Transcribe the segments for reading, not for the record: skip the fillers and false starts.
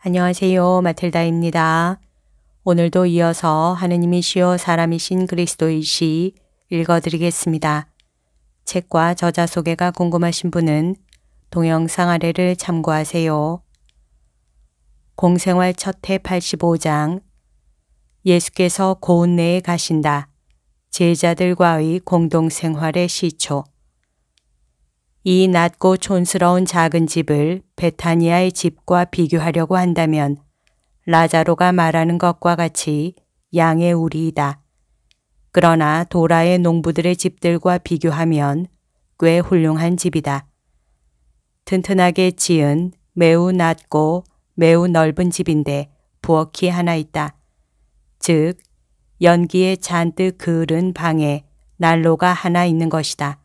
안녕하세요. 마틸다입니다. 오늘도 이어서 하느님이시요 사람이신 그리스도이시 읽어드리겠습니다. 책과 저자 소개가 궁금하신 분은 동영상 아래를 참고하세요. 공생활 첫해 85장 예수께서 고운내에 가신다. 제자들과의 공동생활의 시초. 이 낮고 촌스러운 작은 집을 베타니아의 집과 비교하려고 한다면 라자로가 말하는 것과 같이 양의 우리이다. 그러나 도라의 농부들의 집들과 비교하면 꽤 훌륭한 집이다. 튼튼하게 지은 매우 낮고 매우 넓은 집인데 부엌이 하나 있다. 즉 연기에 잔뜩 그을은 방에 난로가 하나 있는 것이다.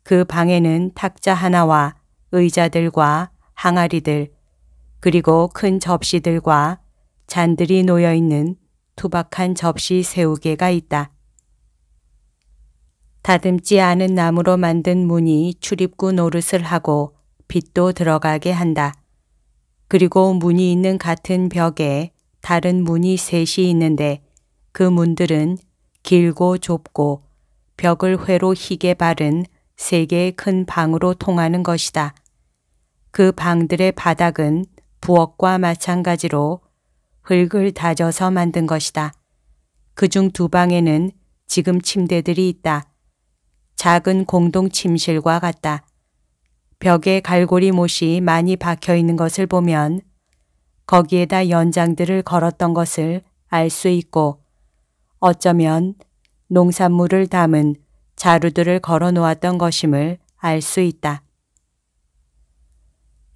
그 방에는 탁자 하나와 의자들과 항아리들 그리고 큰 접시들과 잔들이 놓여있는 투박한 접시 세우개가 있다. 다듬지 않은 나무로 만든 문이 출입구 노릇을 하고 빛도 들어가게 한다. 그리고 문이 있는 같은 벽에 다른 문이 셋이 있는데 그 문들은 길고 좁고 벽을 회로 희게 바른 세 개의 큰 방으로 통하는 것이다. 그 방들의 바닥은 부엌과 마찬가지로 흙을 다져서 만든 것이다. 그중 두 방에는 지금 침대들이 있다. 작은 공동 침실과 같다. 벽에 갈고리 못이 많이 박혀 있는 것을 보면 거기에다 연장들을 걸었던 것을 알 수 있고 어쩌면 농산물을 담은 자루들을 걸어 놓았던 것임을 알 수 있다.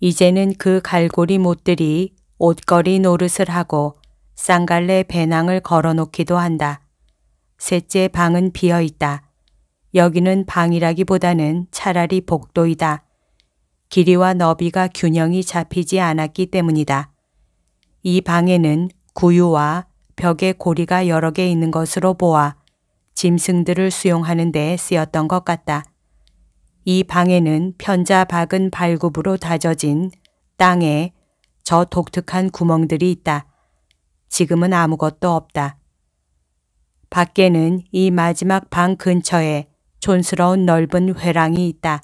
이제는 그 갈고리 못들이 옷걸이 노릇을 하고 쌍갈래 배낭을 걸어 놓기도 한다. 셋째 방은 비어 있다. 여기는 방이라기보다는 차라리 복도이다. 길이와 너비가 균형이 잡히지 않았기 때문이다. 이 방에는 구유와 벽에 고리가 여러 개 있는 것으로 보아 짐승들을 수용하는 데 쓰였던 것 같다. 이 방에는 편자 박은 발굽으로 다져진 땅에 저 독특한 구멍들이 있다. 지금은 아무것도 없다. 밖에는 이 마지막 방 근처에 촌스러운 넓은 회랑이 있다.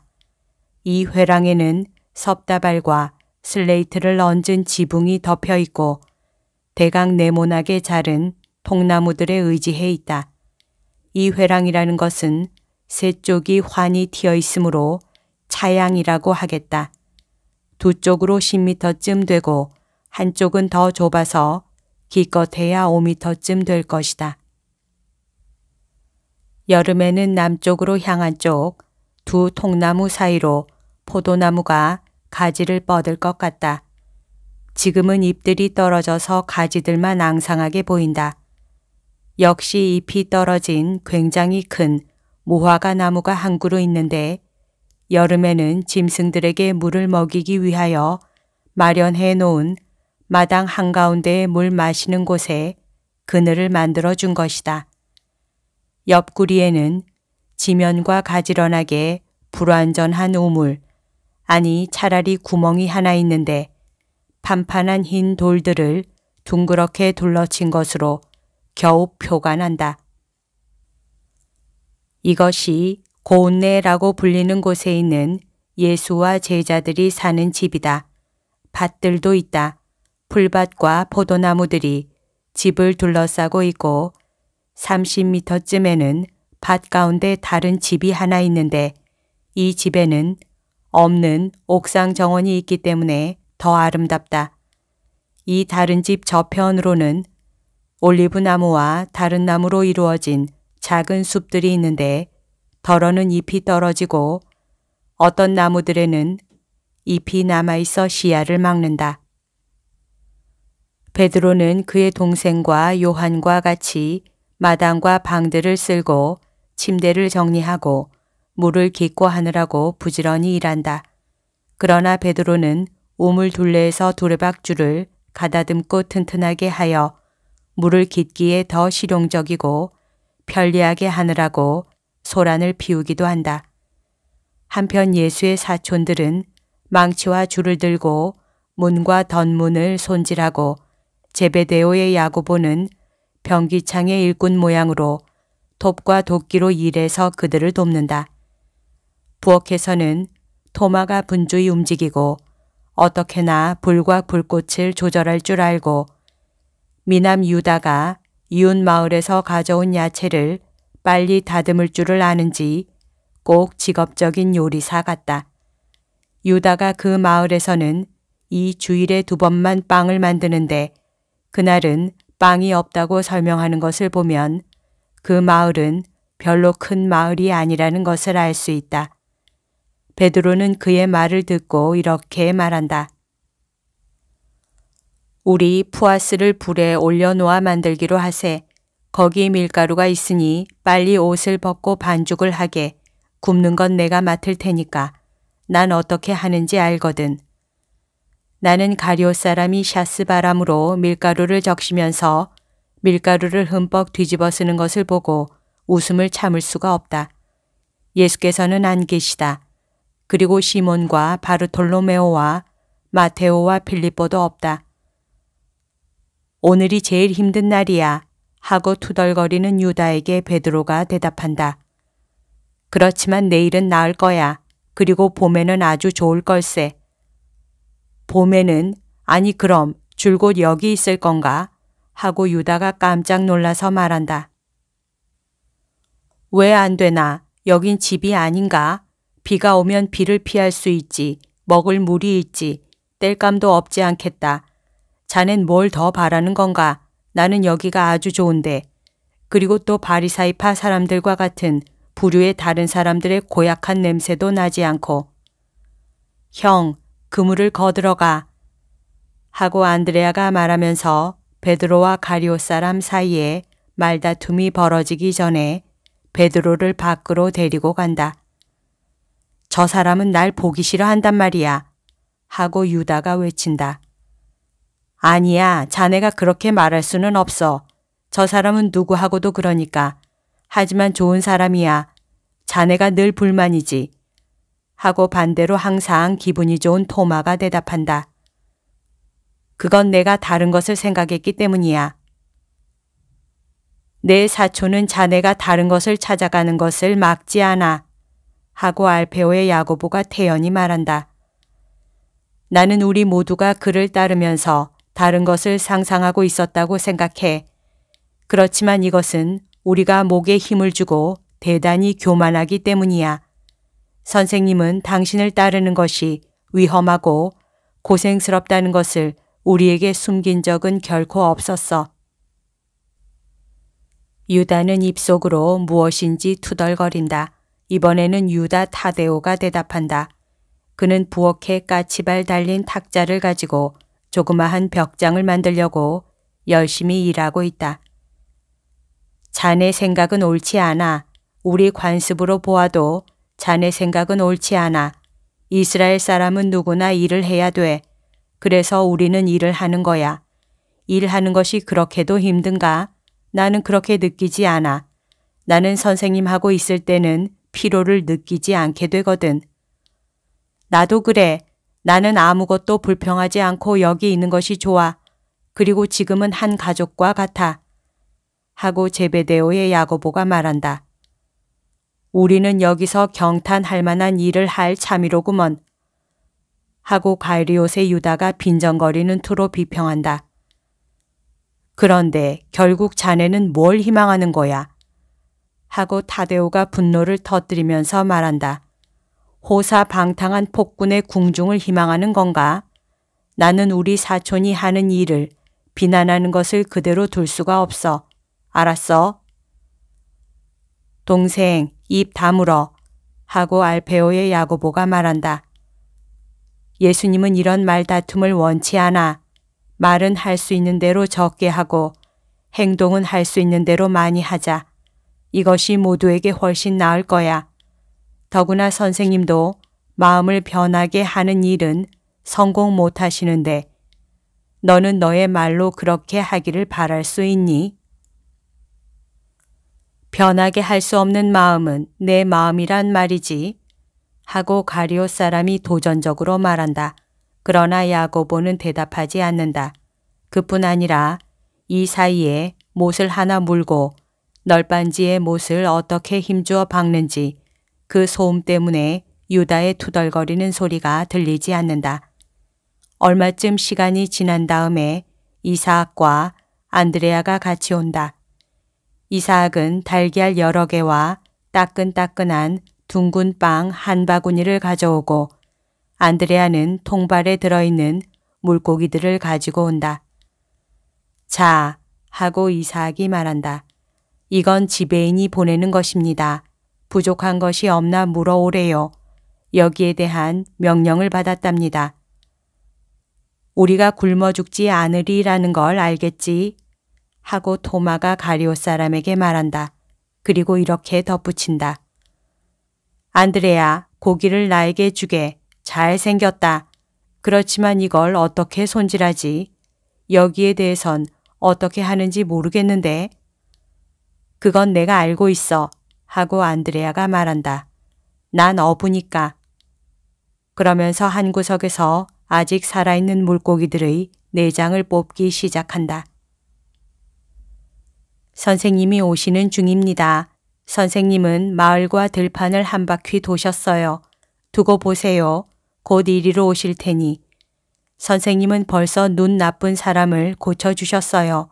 이 회랑에는 섭다발과 슬레이트를 얹은 지붕이 덮여 있고 대강 네모나게 자른 통나무들에 의지해 있다. 이 회랑이라는 것은 세 쪽이 환히 튀어 있으므로 차양이라고 하겠다. 두 쪽으로 10m쯤 되고 한쪽은 더 좁아서 기껏해야 5m쯤 될 것이다. 여름에는 남쪽으로 향한 쪽 두 통나무 사이로 포도나무가 가지를 뻗을 것 같다. 지금은 잎들이 떨어져서 가지들만 앙상하게 보인다. 역시 잎이 떨어진 굉장히 큰 무화과 나무가 한 그루 있는데 여름에는 짐승들에게 물을 먹이기 위하여 마련해 놓은 마당 한가운데에 물 마시는 곳에 그늘을 만들어 준 것이다. 옆구리에는 지면과 가지런하게 불완전한 우물, 아니 차라리 구멍이 하나 있는데 판판한 흰 돌들을 둥그렇게 둘러친 것으로 겨우 표가 난다. 이것이 고운내라고 불리는 곳에 있는 예수와 제자들이 사는 집이다. 밭들도 있다. 풀밭과 포도나무들이 집을 둘러싸고 있고 30m쯤에는 밭 가운데 다른 집이 하나 있는데 이 집에는 없는 옥상 정원이 있기 때문에 더 아름답다. 이 다른 집 저편으로는 올리브 나무와 다른 나무로 이루어진 작은 숲들이 있는데 덜어는 잎이 떨어지고 어떤 나무들에는 잎이 남아있어 시야를 막는다. 베드로는 그의 동생과 요한과 같이 마당과 방들을 쓸고 침대를 정리하고 물을 깃고 하느라고 부지런히 일한다. 그러나 베드로는 우물 둘레에서 두레박줄을 가다듬고 튼튼하게 하여 물을 깃기에 더 실용적이고 편리하게 하느라고 소란을 피우기도 한다. 한편 예수의 사촌들은 망치와 줄을 들고 문과 덧문을 손질하고 제베데오의 야고보는 변기창의 일꾼 모양으로 톱과 도끼로 일해서 그들을 돕는다. 부엌에서는 토마가 분주히 움직이고 어떻게나 불과 불꽃을 조절할 줄 알고 미남 유다가 이웃 마을에서 가져온 야채를 빨리 다듬을 줄을 아는지 꼭 직업적인 요리사 같다. 유다가 그 마을에서는 이 주일에 2번만 빵을 만드는데 그날은 빵이 없다고 설명하는 것을 보면 그 마을은 별로 큰 마을이 아니라는 것을 알 수 있다. 베드로는 그의 말을 듣고 이렇게 말한다. 우리 푸아스를 불에 올려놓아 만들기로 하세. 거기 밀가루가 있으니 빨리 옷을 벗고 반죽을 하게. 굽는 건 내가 맡을 테니까. 난 어떻게 하는지 알거든. 나는 가룟 사람이 샤스 바람으로 밀가루를 적시면서 밀가루를 흠뻑 뒤집어 쓰는 것을 보고 웃음을 참을 수가 없다. 예수께서는 안 계시다. 그리고 시몬과 바르톨로메오와 마테오와 필립보도 없다. 오늘이 제일 힘든 날이야 하고 투덜거리는 유다에게 베드로가 대답한다. 그렇지만 내일은 나을 거야. 그리고 봄에는 아주 좋을 걸세. 봄에는 아니 그럼 줄곧 여기 있을 건가? 하고 유다가 깜짝 놀라서 말한다. 왜 안 되나? 여긴 집이 아닌가? 비가 오면 비를 피할 수 있지. 먹을 물이 있지. 뗄감도 없지 않겠다. 자넨 뭘 더 바라는 건가? 나는 여기가 아주 좋은데. 그리고 또 바리사이파 사람들과 같은 부류의 다른 사람들의 고약한 냄새도 나지 않고. 형, 그물을 거들어가. 하고 안드레아가 말하면서 베드로와 가룟 사람 사이에 말다툼이 벌어지기 전에 베드로를 밖으로 데리고 간다. 저 사람은 날 보기 싫어한단 말이야. 하고 유다가 외친다. 아니야, 자네가 그렇게 말할 수는 없어. 저 사람은 누구하고도 그러니까. 하지만 좋은 사람이야. 자네가 늘 불만이지. 하고 반대로 항상 기분이 좋은 토마가 대답한다. 그건 내가 다른 것을 생각했기 때문이야. 내 사촌은 자네가 다른 것을 찾아가는 것을 막지 않아. 하고 알페오의 야고보가 태연히 말한다. 나는 우리 모두가 그를 따르면서 다른 것을 상상하고 있었다고 생각해. 그렇지만 이것은 우리가 목에 힘을 주고 대단히 교만하기 때문이야. 선생님은 당신을 따르는 것이 위험하고 고생스럽다는 것을 우리에게 숨긴 적은 결코 없었어. 유다는 입속으로 무엇인지 투덜거린다. 이번에는 유다 타데오가 대답한다. 그는 부엌에 까치발 달린 탁자를 가지고 조그마한 벽장을 만들려고 열심히 일하고 있다. 자네 생각은 옳지 않아. 우리 관습으로 보아도 자네 생각은 옳지 않아. 이스라엘 사람은 누구나 일을 해야 돼. 그래서 우리는 일을 하는 거야. 일하는 것이 그렇게도 힘든가? 나는 그렇게 느끼지 않아. 나는 선생님하고 있을 때는 피로를 느끼지 않게 되거든. 나도 그래. 나는 아무것도 불평하지 않고 여기 있는 것이 좋아. 그리고 지금은 한 가족과 같아. 하고 제베데오의 야고보가 말한다. 우리는 여기서 경탄할 만한 일을 할 참이로구먼. 하고 가이리옷의 유다가 빈정거리는 투로 비평한다. 그런데 결국 자네는 뭘 희망하는 거야? 하고 타데오가 분노를 터뜨리면서 말한다. 호사방탕한 폭군의 궁중을 희망하는 건가? 나는 우리 사촌이 하는 일을 비난하는 것을 그대로 둘 수가 없어. 알았어? 동생, 입 다물어. 하고 알페오의 야고보가 말한다. 예수님은 이런 말다툼을 원치 않아. 말은 할 수 있는 대로 적게 하고 행동은 할 수 있는 대로 많이 하자. 이것이 모두에게 훨씬 나을 거야. 더구나 선생님도 마음을 변하게 하는 일은 성공 못 하시는데 너는 너의 말로 그렇게 하기를 바랄 수 있니? 변하게 할 수 없는 마음은 내 마음이란 말이지. 하고 가룟 사람이 도전적으로 말한다. 그러나 야고보는 대답하지 않는다. 그뿐 아니라 이 사이에 못을 하나 물고 널빤지에 못을 어떻게 힘주어 박는지 그 소음 때문에 유다의 투덜거리는 소리가 들리지 않는다. 얼마쯤 시간이 지난 다음에 이사학과 안드레아가 같이 온다. 이사학은 달걀 여러 개와 따끈따끈한 둥근 빵 한 바구니를 가져오고 안드레아는 통발에 들어있는 물고기들을 가지고 온다. 자, 하고 이사학이 말한다. 이건 지배인이 보내는 것입니다. 부족한 것이 없나 물어오래요. 여기에 대한 명령을 받았답니다. 우리가 굶어 죽지 않으리라는 걸 알겠지? 하고 토마가 가룟 사람에게 말한다. 그리고 이렇게 덧붙인다. 안드레아, 고기를 나에게 주게. 잘생겼다. 그렇지만 이걸 어떻게 손질하지? 여기에 대해선 어떻게 하는지 모르겠는데. 그건 내가 알고 있어. 하고 안드레아가 말한다. 난 어부니까. 그러면서 한 구석에서 아직 살아있는 물고기들의 내장을 뽑기 시작한다. 선생님이 오시는 중입니다. 선생님은 마을과 들판을 한 바퀴 도셨어요. 두고 보세요. 곧 이리로 오실 테니. 선생님은 벌써 눈 나쁜 사람을 고쳐주셨어요.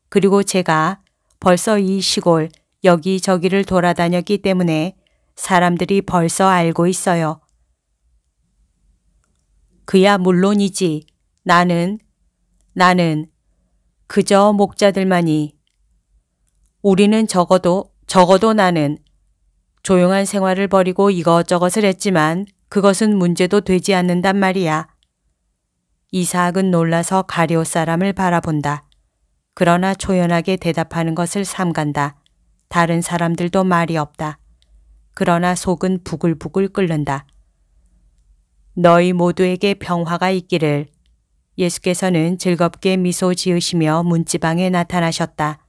그리고 제가 벌써 이 시골 여기저기를 돌아다녔기 때문에 사람들이 벌써 알고 있어요. 그야 물론이지. 나는 그저 목자들만이. 우리는 적어도 나는 조용한 생활을 벌이고 이것저것을 했지만 그것은 문제도 되지 않는단 말이야. 이사학은 놀라서 가룟 사람을 바라본다. 그러나 초연하게 대답하는 것을 삼간다. 다른 사람들도 말이 없다. 그러나 속은 부글부글 끓는다. 너희 모두에게 평화가 있기를. 예수께서는 즐겁게 미소 지으시며 문지방에 나타나셨다.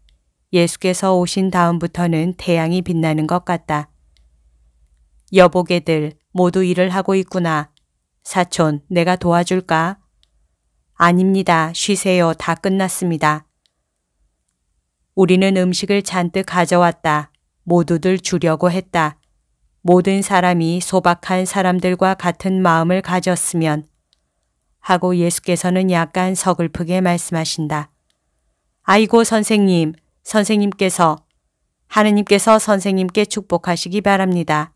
예수께서 오신 다음부터는 태양이 빛나는 것 같다. 여보게들 모두 일을 하고 있구나. 사촌, 내가 도와줄까? 아닙니다. 쉬세요. 다 끝났습니다. 우리는 음식을 잔뜩 가져왔다. 모두들 주려고 했다. 모든 사람이 소박한 사람들과 같은 마음을 가졌으면 하고 예수께서는 약간 서글프게 말씀하신다. 아이고 선생님께서 하느님께서 선생님께 축복하시기 바랍니다.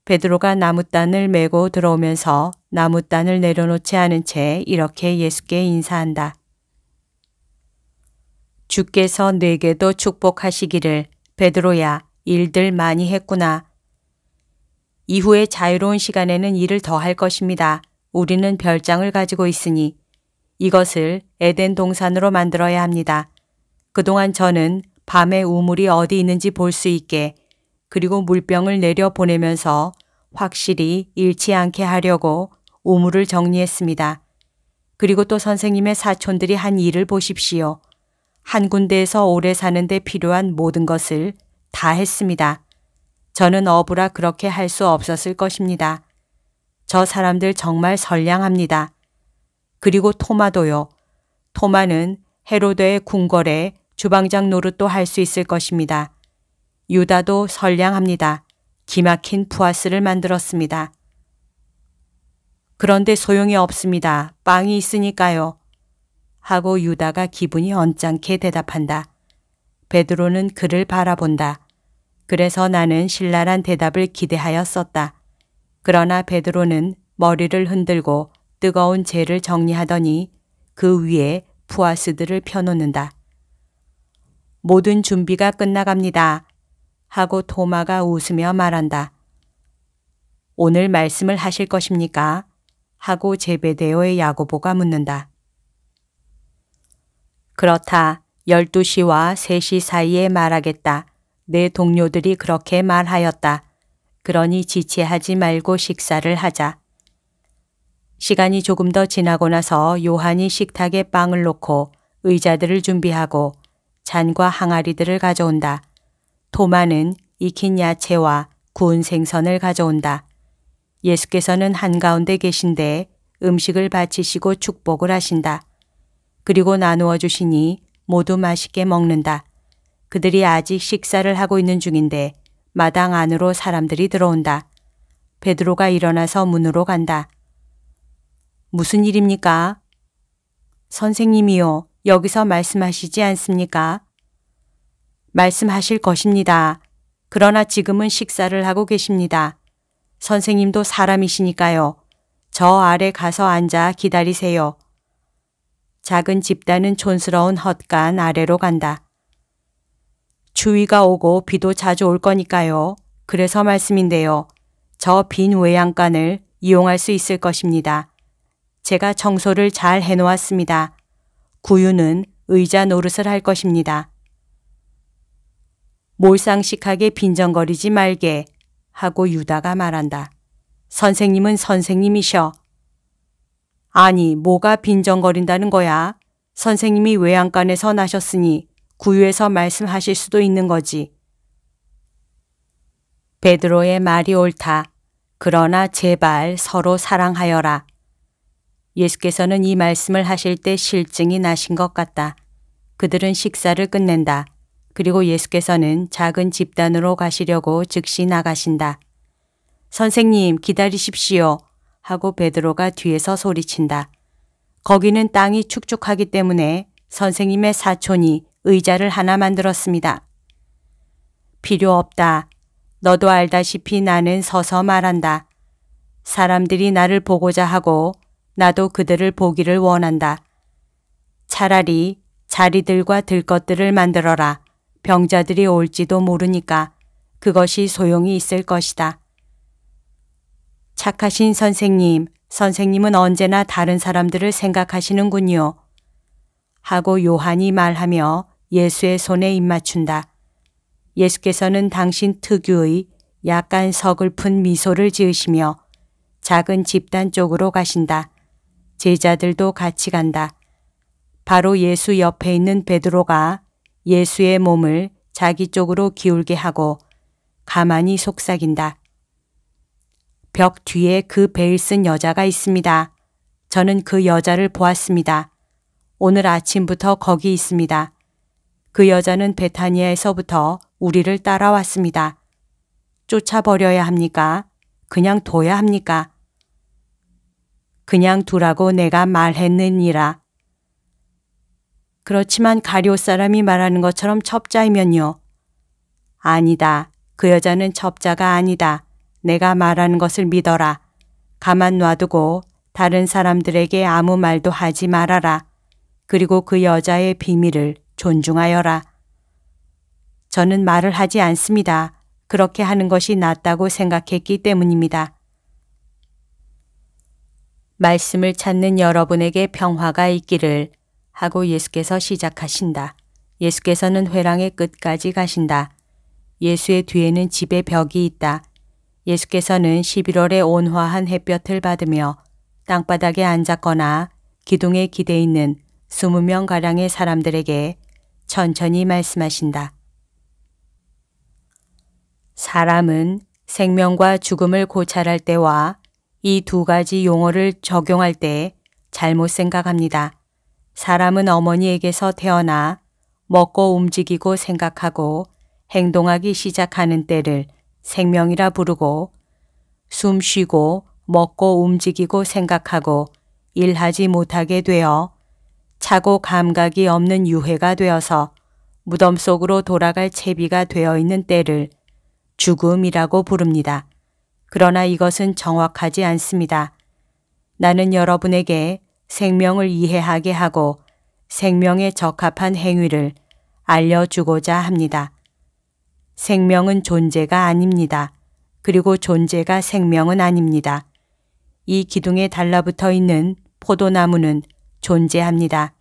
베드로가 나무단을 메고 들어오면서 나무단을 내려놓지 않은 채 이렇게 예수께 인사한다. 주께서 내게도 축복하시기를. 베드로야, 일들 많이 했구나. 이후에 자유로운 시간에는 일을 더 할 것입니다. 우리는 별장을 가지고 있으니 이것을 에덴 동산으로 만들어야 합니다. 그동안 저는 밤에 우물이 어디 있는지 볼 수 있게 그리고 물병을 내려 보내면서 확실히 잃지 않게 하려고 우물을 정리했습니다. 그리고 또 선생님의 사촌들이 한 일을 보십시오. 한 군데에서 오래 사는 데 필요한 모든 것을 다 했습니다. 저는 어부라 그렇게 할 수 없었을 것입니다. 저 사람들 정말 선량합니다. 그리고 토마도요. 토마는 헤로데의 궁궐에 주방장 노릇도 할 수 있을 것입니다. 유다도 선량합니다. 기막힌 푸아스를 만들었습니다. 그런데 소용이 없습니다. 빵이 있으니까요. 하고 유다가 기분이 언짢게 대답한다. 베드로는 그를 바라본다. 그래서 나는 신랄한 대답을 기대하였었다. 그러나 베드로는 머리를 흔들고 뜨거운 재를 정리하더니 그 위에 푸아스들을 펴놓는다. 모든 준비가 끝나갑니다. 하고 토마가 웃으며 말한다. 오늘 말씀을 하실 것입니까? 하고 제베데오의 야고보가 묻는다. 그렇다. 12시와 3시 사이에 말하겠다. 내 동료들이 그렇게 말하였다. 그러니 지체하지 말고 식사를 하자. 시간이 조금 더 지나고 나서 요한이 식탁에 빵을 놓고 의자들을 준비하고 잔과 항아리들을 가져온다. 토마는 익힌 야채와 구운 생선을 가져온다. 예수께서는 한가운데 계신데 음식을 바치시고 축복을 하신다. 그리고 나누어 주시니 모두 맛있게 먹는다. 그들이 아직 식사를 하고 있는 중인데 마당 안으로 사람들이 들어온다. 베드로가 일어나서 문으로 간다. 무슨 일입니까? 선생님이요, 여기서 말씀하시지 않습니까? 말씀하실 것입니다. 그러나 지금은 식사를 하고 계십니다. 선생님도 사람이시니까요. 저 아래 가서 앉아 기다리세요. 작은 집단은 촌스러운 헛간 아래로 간다. 추위가 오고 비도 자주 올 거니까요. 그래서 말씀인데요. 저 빈 외양간을 이용할 수 있을 것입니다. 제가 청소를 잘 해놓았습니다. 구유는 의자 노릇을 할 것입니다. 몰상식하게 빈정거리지 말게 하고 유다가 말한다. 선생님은 선생님이셔. 아니, 뭐가 빈정거린다는 거야? 선생님이 외양간에서 나셨으니 구유에서 말씀하실 수도 있는 거지. 베드로의 말이 옳다. 그러나 제발 서로 사랑하여라. 예수께서는 이 말씀을 하실 때 실증이 나신 것 같다. 그들은 식사를 끝낸다. 그리고 예수께서는 작은 집단으로 가시려고 즉시 나가신다. 선생님, 기다리십시오. 하고 베드로가 뒤에서 소리친다. 거기는 땅이 축축하기 때문에 선생님의 사촌이 의자를 하나 만들었습니다. 필요 없다. 너도 알다시피 나는 서서 말한다. 사람들이 나를 보고자 하고 나도 그들을 보기를 원한다. 차라리 자리들과 들 것들을 만들어라. 병자들이 올지도 모르니까 그것이 소용이 있을 것이다. 착하신 선생님, 선생님은 언제나 다른 사람들을 생각하시는군요. 하고 요한이 말하며 예수의 손에 입맞춘다. 예수께서는 당신 특유의 약간 서글픈 미소를 지으시며 작은 집단 쪽으로 가신다. 제자들도 같이 간다. 바로 예수 옆에 있는 베드로가 예수의 몸을 자기 쪽으로 기울게 하고 가만히 속삭인다. 벽 뒤에 그 베일 쓴 여자가 있습니다. 저는 그 여자를 보았습니다. 오늘 아침부터 거기 있습니다. 그 여자는 베타니아에서부터 우리를 따라왔습니다. 쫓아버려야 합니까? 그냥 둬야 합니까? 그냥 두라고 내가 말했느니라. 그렇지만 가룟 사람이 말하는 것처럼 첩자이면요. 아니다. 그 여자는 첩자가 아니다. 내가 말하는 것을 믿어라. 가만 놔두고 다른 사람들에게 아무 말도 하지 말아라. 그리고 그 여자의 비밀을 존중하여라. 저는 말을 하지 않습니다. 그렇게 하는 것이 낫다고 생각했기 때문입니다. 말씀을 찾는 여러분에게 평화가 있기를 하고 예수께서 시작하신다. 예수께서는 회랑의 끝까지 가신다. 예수의 뒤에는 집의 벽이 있다. 예수께서는 11월의 온화한 햇볕을 받으며 땅바닥에 앉았거나 기둥에 기대 있는 20명가량의 사람들에게 천천히 말씀하신다. 사람은 생명과 죽음을 고찰할 때와 이 두 가지 용어를 적용할 때 잘못 생각합니다. 사람은 어머니에게서 태어나 먹고 움직이고 생각하고 행동하기 시작하는 때를 생명이라 부르고 숨 쉬고 먹고 움직이고 생각하고 일하지 못하게 되어 차고 감각이 없는 유해가 되어서 무덤 속으로 돌아갈 채비가 되어 있는 때를 죽음이라고 부릅니다. 그러나 이것은 정확하지 않습니다. 나는 여러분에게 생명을 이해하게 하고 생명에 적합한 행위를 알려주고자 합니다. 생명은 존재가 아닙니다. 그리고 존재가 생명은 아닙니다. 이 기둥에 달라붙어 있는 포도나무는 존재합니다.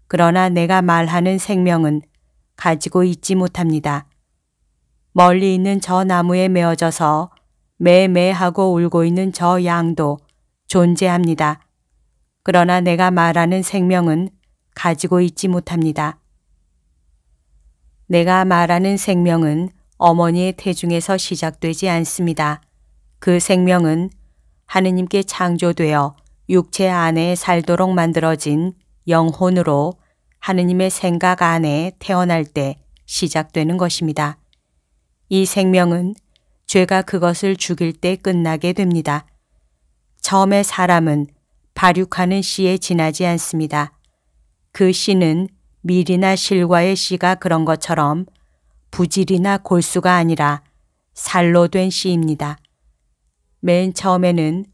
그러나 내가 말하는 생명은 가지고 있지 못합니다. 멀리 있는 저 나무에 메어져서 매매하고 울고 있는 저 양도 존재합니다. 그러나 내가 말하는 생명은 가지고 있지 못합니다. 내가 말하는 생명은 어머니의 태중에서 시작되지 않습니다. 그 생명은 하느님께 창조되어 육체 안에 살도록 만들어진 영혼으로 하느님의 생각 안에 태어날 때 시작되는 것입니다. 이 생명은 죄가 그것을 죽일 때 끝나게 됩니다. 처음에 사람은 발육하는 씨에 지나지 않습니다. 그 씨는 밀이나 실과의 씨가 그런 것처럼 부질이나 골수가 아니라 살로 된 씨입니다. 맨 처음에는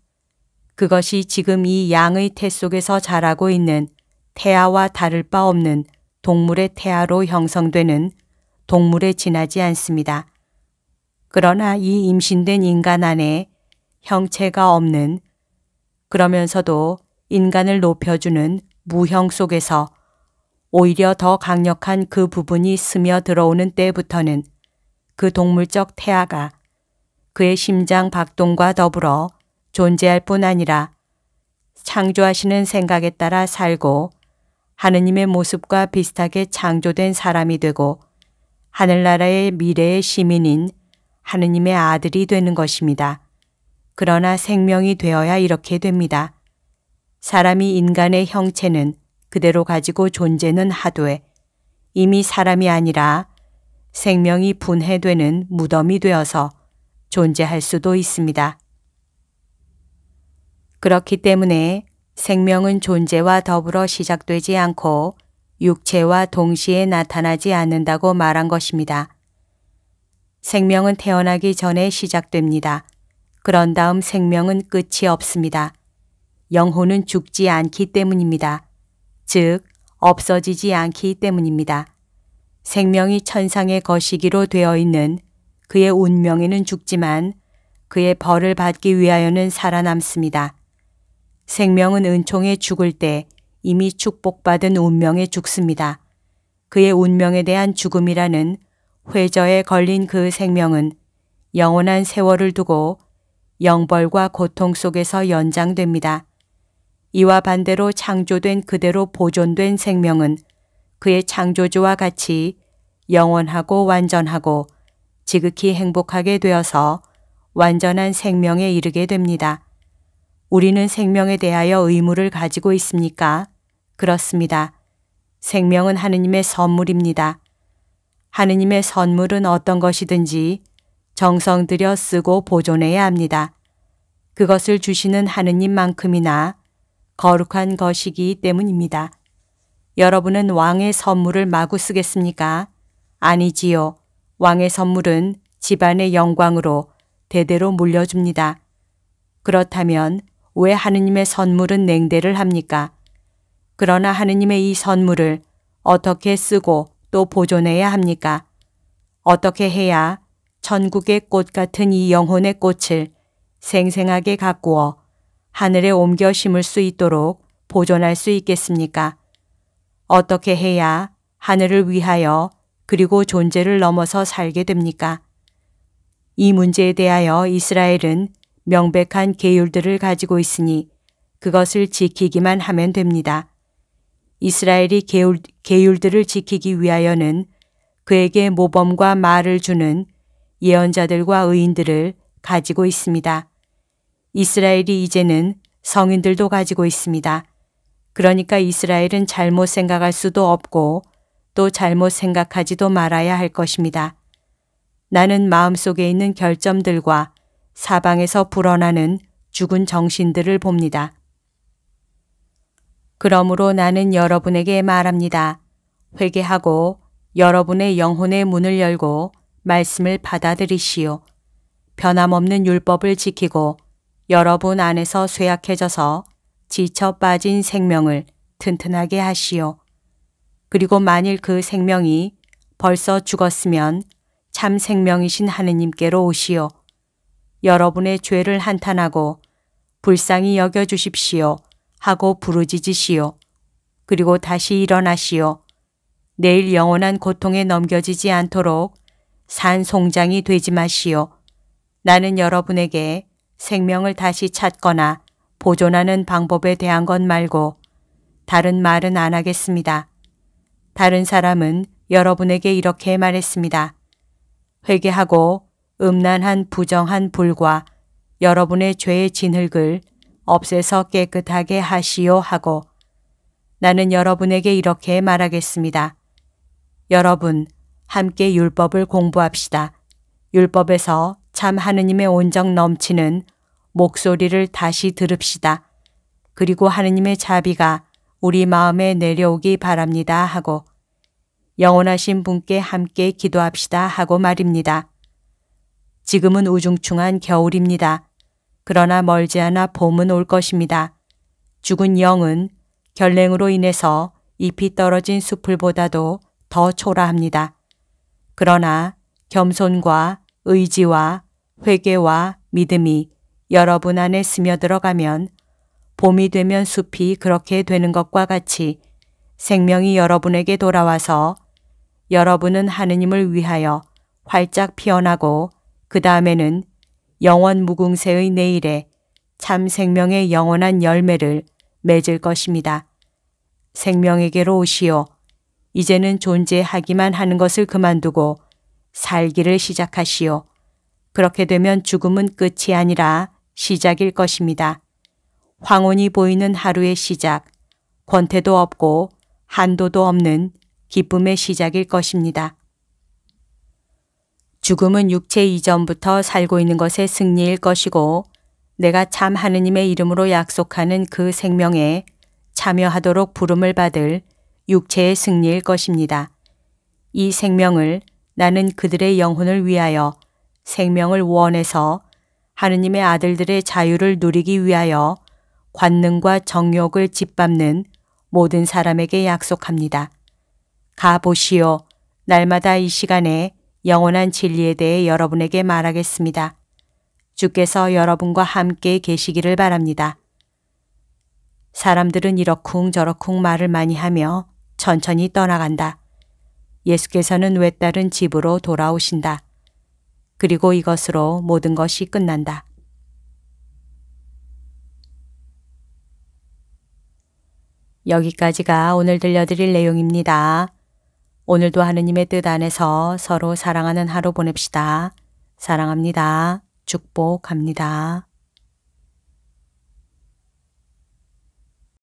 그것이 지금 이 양의 태 속에서 자라고 있는 태아와 다를 바 없는 동물의 태아로 형성되는 동물에 지나지 않습니다. 그러나 이 임신된 인간 안에 형체가 없는, 그러면서도 인간을 높여주는 무형 속에서 오히려 더 강력한 그 부분이 스며 들어오는 때부터는 그 동물적 태아가 그의 심장 박동과 더불어 존재할 뿐 아니라 창조하시는 생각에 따라 살고 하느님의 모습과 비슷하게 창조된 사람이 되고 하늘나라의 미래의 시민인 하느님의 아들이 되는 것입니다. 그러나 생명이 되어야 이렇게 됩니다. 사람이 인간의 형체는 그대로 가지고 존재는 하되 이미 사람이 아니라 생명이 분해되는 무덤이 되어서 존재할 수도 있습니다. 그렇기 때문에 생명은 존재와 더불어 시작되지 않고 육체와 동시에 나타나지 않는다고 말한 것입니다. 생명은 태어나기 전에 시작됩니다. 그런 다음 생명은 끝이 없습니다. 영혼은 죽지 않기 때문입니다. 즉, 없어지지 않기 때문입니다. 생명이 천상의 거시기로 되어 있는 그의 운명에는 죽지만 그의 벌을 받기 위하여는 살아남습니다. 생명은 은총에 죽을 때 이미 축복받은 운명에 죽습니다. 그의 운명에 대한 죽음이라는 회저에 걸린 그 생명은 영원한 세월을 두고 영벌과 고통 속에서 연장됩니다. 이와 반대로 창조된 그대로 보존된 생명은 그의 창조주와 같이 영원하고 완전하고 지극히 행복하게 되어서 완전한 생명에 이르게 됩니다. 우리는 생명에 대하여 의무를 가지고 있습니까? 그렇습니다. 생명은 하느님의 선물입니다. 하느님의 선물은 어떤 것이든지 정성 들여 쓰고 보존해야 합니다. 그것을 주시는 하느님만큼이나 거룩한 것이기 때문입니다. 여러분은 왕의 선물을 마구 쓰겠습니까? 아니지요. 왕의 선물은 집안의 영광으로 대대로 물려줍니다. 그렇다면 왜 하느님의 선물은 냉대를 합니까? 그러나 하느님의 이 선물을 어떻게 쓰고 또 보존해야 합니까? 어떻게 해야 천국의 꽃 같은 이 영혼의 꽃을 생생하게 가꾸어 하늘에 옮겨 심을 수 있도록 보존할 수 있겠습니까? 어떻게 해야 하늘을 위하여 그리고 존재를 넘어서 살게 됩니까? 이 문제에 대하여 이스라엘은 명백한 계율들을 가지고 있으니 그것을 지키기만 하면 됩니다. 이스라엘이 계율들을 지키기 위하여는 그에게 모범과 말을 주는 예언자들과 의인들을 가지고 있습니다. 이스라엘이 이제는 성인들도 가지고 있습니다. 그러니까 이스라엘은 잘못 생각할 수도 없고 또 잘못 생각하지도 말아야 할 것입니다. 나는 마음속에 있는 결점들과 사방에서 불어나는 죽은 정신들을 봅니다. 그러므로 나는 여러분에게 말합니다. 회개하고 여러분의 영혼의 문을 열고 말씀을 받아들이시오. 변함없는 율법을 지키고 여러분 안에서 쇠약해져서 지쳐 빠진 생명을 튼튼하게 하시오. 그리고 만일 그 생명이 벌써 죽었으면 참 생명이신 하느님께로 오시오. 여러분의 죄를 한탄하고 불쌍히 여겨주십시오 하고 부르짖으시오. 그리고 다시 일어나시오. 내일 영원한 고통에 넘겨지지 않도록 산송장이 되지 마시오. 나는 여러분에게 생명을 다시 찾거나 보존하는 방법에 대한 것 말고 다른 말은 안 하겠습니다. 다른 사람은 여러분에게 이렇게 말했습니다. 회개하고 음란한 부정한 불과 여러분의 죄의 진흙을 없애서 깨끗하게 하시오 하고 나는 여러분에게 이렇게 말하겠습니다. 여러분, 함께 율법을 공부합시다. 율법에서 참 하느님의 온정 넘치는 목소리를 다시 들읍시다. 그리고 하느님의 자비가 우리 마음에 내려오기 바랍니다 하고 영원하신 분께 함께 기도합시다 하고 말입니다. 지금은 우중충한 겨울입니다. 그러나 멀지 않아 봄은 올 것입니다. 죽은 영은 결랭으로 인해서 잎이 떨어진 수풀보다도 더 초라합니다. 그러나 겸손과 의지와 회개와 믿음이 여러분 안에 스며들어가면 봄이 되면 숲이 그렇게 되는 것과 같이 생명이 여러분에게 돌아와서 여러분은 하느님을 위하여 활짝 피어나고 그 다음에는 영원 무궁세의 내일에 참 생명의 영원한 열매를 맺을 것입니다. 생명에게로 오시오. 이제는 존재하기만 하는 것을 그만두고 살기를 시작하시오. 그렇게 되면 죽음은 끝이 아니라 시작일 것입니다. 황혼이 보이는 하루의 시작, 권태도 없고 한도도 없는 기쁨의 시작일 것입니다. 죽음은 육체 이전부터 살고 있는 것의 승리일 것이고 내가 참 하느님의 이름으로 약속하는 그 생명에 참여하도록 부름을 받을 육체의 승리일 것입니다. 이 생명을 나는 그들의 영혼을 위하여 생명을 원해서 하느님의 아들들의 자유를 누리기 위하여 관능과 정욕을 짓밟는 모든 사람에게 약속합니다. 가보시오. 날마다 이 시간에 영원한 진리에 대해 여러분에게 말하겠습니다. 주께서 여러분과 함께 계시기를 바랍니다. 사람들은 이러쿵 저러쿵 말을 많이 하며 천천히 떠나간다. 예수께서는 외따른 집으로 돌아오신다. 그리고 이것으로 모든 것이 끝난다. 여기까지가 오늘 들려드릴 내용입니다. 오늘도 하느님의 뜻 안에서 서로 사랑하는 하루 보냅시다. 사랑합니다. 축복합니다.